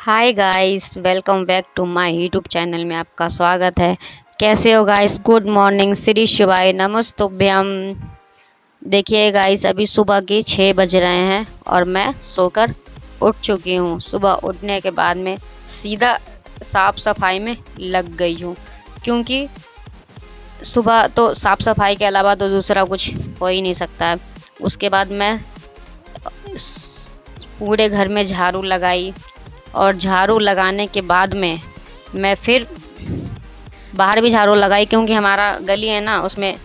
Hi guys, welcome back to my YouTube channel में आपका स्वागत है। कैसे हो गाइस? गुड मॉर्निंग, श्री शिवाय नमस्तुभ्यम। देखिए गाइस, अभी सुबह के 6 बज रहे हैं और मैं सोकर उठ चुकी हूँ। सुबह उठने के बाद में सीधा साफ सफाई में लग गई हूँ, क्योंकि सुबह तो साफ सफाई के अलावा तो दूसरा कुछ हो ही नहीं सकता है। उसके बाद मैं पूरे घर में झाड़ू लगाई और झाड़ू लगाने के बाद में मैं फिर बाहर भी झाड़ू लगाई, क्योंकि हमारा गली है ना, उसमें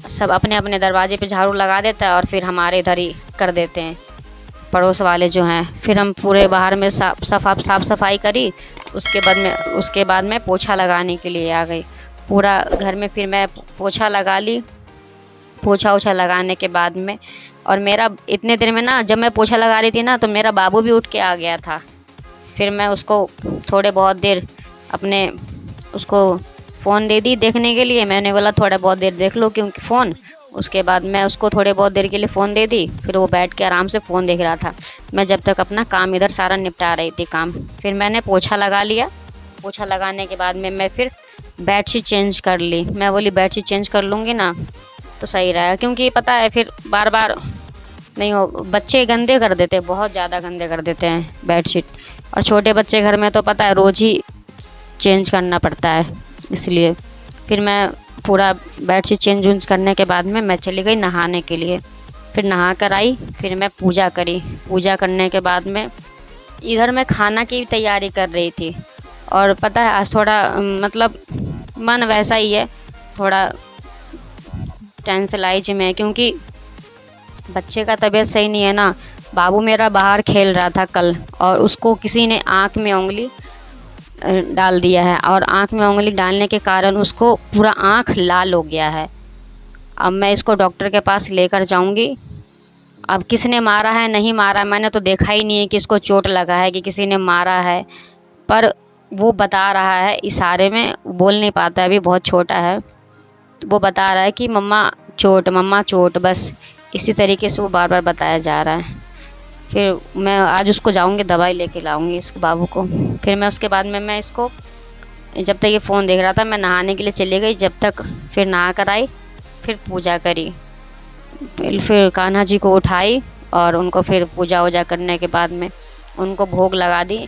सब अपने अपने दरवाजे पे झाड़ू लगा देता है और फिर हमारे इधर ही कर देते हैं पड़ोस वाले जो हैं। फिर हम पूरे बाहर में साफ सफाई करी। उसके बाद मैं पोछा लगाने के लिए आ गई पूरा घर में। फिर मैं पोछा लगा ली। पोछा ओछा लगाने के बाद में, और मेरा इतने देर में ना, जब मैं पोछा लगा रही थी ना, तो मेरा बाबू भी उठ के आ गया था। फिर मैं उसको थोड़े बहुत देर उसको फ़ोन दे दी देखने के लिए। मैंने बोला थोड़ा बहुत देर देख लो क्योंकि फ़ोन। उसके बाद मैं उसको थोड़े बहुत देर के लिए फ़ोन दे दी। फिर वो बैठ के आराम से फ़ोन देख रहा था। मैं जब तक अपना काम इधर सारा निपटा रही थी काम। फिर मैंने पोछा लगा लिया। पोछा लगाने के बाद में मैं फिर बेडशीट चेंज कर ली। मैं बोली बेडशीट चेंज कर लूँगी ना तो सही रहेगा, क्योंकि पता है फिर बार बार नहीं हो, बच्चे गंदे कर देते हैं, बहुत ज़्यादा गंदे कर देते हैं बेडशीट। और छोटे बच्चे घर में तो पता है रोज़ ही चेंज करना पड़ता है, इसलिए फिर मैं पूरा बेडशीट चेंज करने के बाद में मैं चली गई नहाने के लिए। फिर नहा कर आई। फिर मैं पूजा करी। पूजा करने के बाद में इधर मैं खाना की तैयारी कर रही थी। और पता है आज थोड़ा मतलब मन वैसा ही है, थोड़ा टेंशलाइज में, क्योंकि बच्चे का तबीयत सही नहीं है ना। बाबू मेरा बाहर खेल रहा था कल, और उसको किसी ने आँख में उंगली डाल दिया है, और आँख में उंगली डालने के कारण उसको पूरा आँख लाल हो गया है। अब मैं इसको डॉक्टर के पास लेकर जाऊंगी। अब किसने मारा है नहीं मारा, मैंने तो देखा ही नहीं है कि इसको चोट लगा है कि किसी ने मारा है, पर वो बता रहा है इशारे में, बोल नहीं पाता है, अभी बहुत छोटा है। वो बता रहा है कि मम्मा चोट, बस इसी तरीके से वो बार बार बताया जा रहा है। फिर मैं आज उसको जाऊंगी, दवाई लेके लाऊंगी इस बाबू को। फिर मैं उसके बाद में मैं इसको, जब तक ये फ़ोन देख रहा था, मैं नहाने के लिए चली गई। जब तक फिर नहा कर आई, फिर पूजा करी। फिर कान्हा जी को उठाई और उनको फिर पूजा वूजा करने के बाद में उनको भोग लगा दी।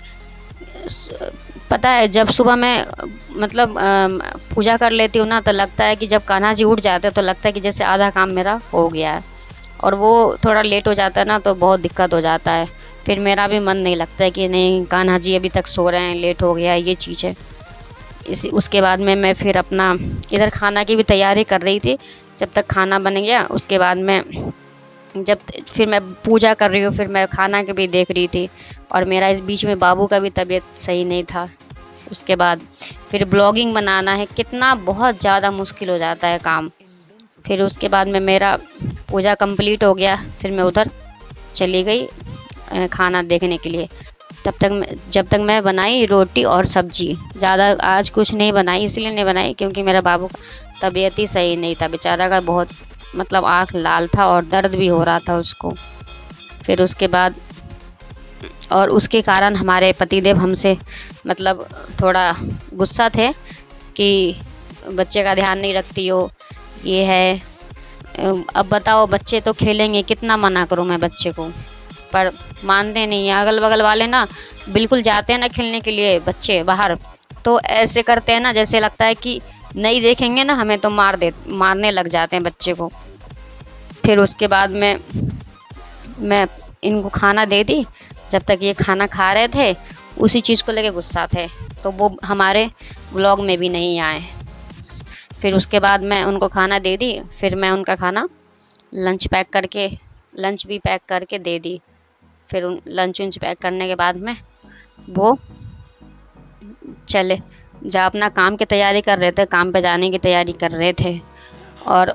पता है जब सुबह मैं मतलब पूजा कर लेती हूँ ना, तो लगता है कि जब कान्हा जी उठ जाते हैं तो लगता है कि जैसे आधा काम मेरा हो गया है। और वो थोड़ा लेट हो जाता है ना तो बहुत दिक्कत हो जाता है। फिर मेरा भी मन नहीं लगता है कि नहीं कान्हा जी अभी तक सो रहे हैं, लेट हो गया है, ये चीज़ है। उसके बाद में मैं फिर अपना इधर खाना की भी तैयारी कर रही थी। जब तक खाना बन गया, उसके बाद में फिर मैं पूजा कर रही हूँ, फिर मैं खाना के भी देख रही थी। और मेरा इस बीच में बाबू का भी तबीयत सही नहीं था। उसके बाद फिर ब्लॉगिंग बनाना है, कितना बहुत ज़्यादा मुश्किल हो जाता है काम। फिर उसके बाद में मेरा पूजा कंप्लीट हो गया। फिर मैं उधर चली गई खाना देखने के लिए। जब तक मैं बनाई रोटी और सब्जी। ज़्यादा आज कुछ नहीं बनाई, इसलिए नहीं बनाई क्योंकि मेरा बाबू का तबीयत ही सही नहीं था, बेचारा का बहुत मतलब आँख लाल था और दर्द भी हो रहा था उसको। फिर उसके बाद और उसके कारण हमारे पतिदेव हमसे मतलब थोड़ा गुस्सा थे कि बच्चे का ध्यान नहीं रखती हो, ये है। अब बताओ, बच्चे तो खेलेंगे, कितना मना करूं मैं बच्चे को, पर मानते नहीं हैं। अगल बगल वाले ना बिल्कुल जाते हैं ना खेलने के लिए बच्चे बाहर, तो ऐसे करते हैं ना जैसे लगता है कि नहीं देखेंगे ना हमें तो मारने लग जाते हैं बच्चे को। फिर उसके बाद में मैं इनको खाना दे दी। जब तक ये खाना खा रहे थे उसी चीज़ को लेके गुस्सा थे, तो वो हमारे व्लॉग में भी नहीं आए। फिर उसके बाद मैं उनको खाना दे दी। फिर मैं उनका खाना लंच भी पैक करके दे दी। फिर लंच पैक करने के बाद में वो चले अपना काम की तैयारी कर रहे थे, काम पे जाने की तैयारी कर रहे थे। और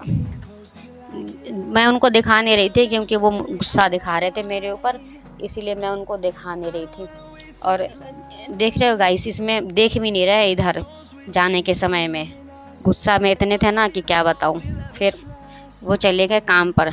मैं उनको दिखा नहीं रही थी क्योंकि वो गुस्सा दिखा रहे थे मेरे ऊपर, इसीलिए मैं उनको दिखा नहीं रही थी। और देख रहे हो गाइस, इसमें देख भी नहीं रहे, इधर जाने के समय में गुस्सा में इतने थे ना कि क्या बताऊं। फिर वो चले गए काम पर।